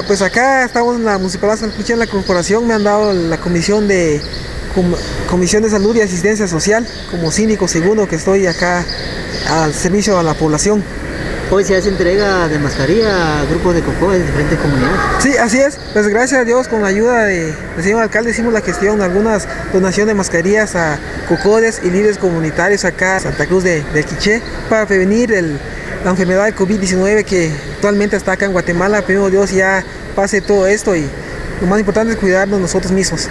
Pues acá estamos en la Municipalidad de San Cristian, en la corporación, me han dado la Comisión de Salud y Asistencia Social como síndico segundo que estoy acá al servicio a la población. Hoy se hace entrega de mascarilla a grupos de COCODES de diferentes comunidades. Sí, así es. Pues gracias a Dios, con la ayuda del señor alcalde, hicimos la gestión de algunas donaciones de mascarillas a COCODES y líderes comunitarios acá en Santa Cruz de Quiché para prevenir la enfermedad de COVID-19 que actualmente está acá en Guatemala. Pedimos Dios ya pase todo esto y lo más importante es cuidarnos nosotros mismos.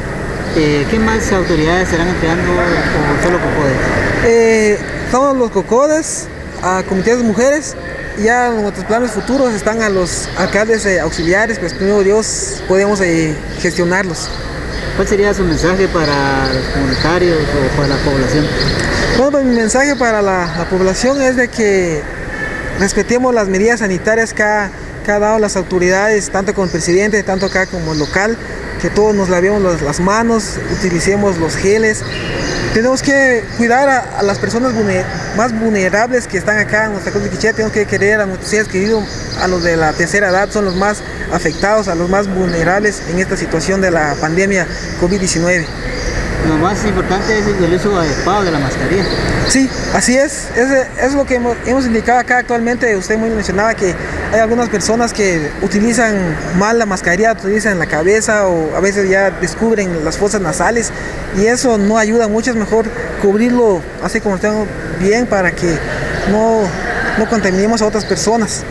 ¿Qué más autoridades serán entregando o solo COCODES? Estamos los COCODES, a comités de mujeres. Ya en nuestros planes futuros están a los alcaldes auxiliares, pues primero Dios podemos gestionarlos. ¿Cuál sería su mensaje para los comunitarios o para la población? Bueno, pues mi mensaje para la población es de que respetemos las medidas sanitarias que ha dado las autoridades, tanto con el presidente, tanto acá como el local, que todos nos lavemos las manos, utilicemos los geles. Tenemos que cuidar a las personas más vulnerables que están acá en nuestra Cruz de Quiché. Tenemos que querer a nuestros seres queridos, a los de la tercera edad, son los más afectados, a los más vulnerables en esta situación de la pandemia COVID-19. Lo más importante es el uso adecuado de la mascarilla. Sí, así es. Es lo que hemos indicado acá actualmente. Usted muy mencionaba que hay algunas personas que utilizan mal la mascarilla, utilizan en la cabeza o a veces ya descubren las fosas nasales y eso no ayuda mucho. Es mejor cubrirlo así como estamos bien para que no contaminemos a otras personas.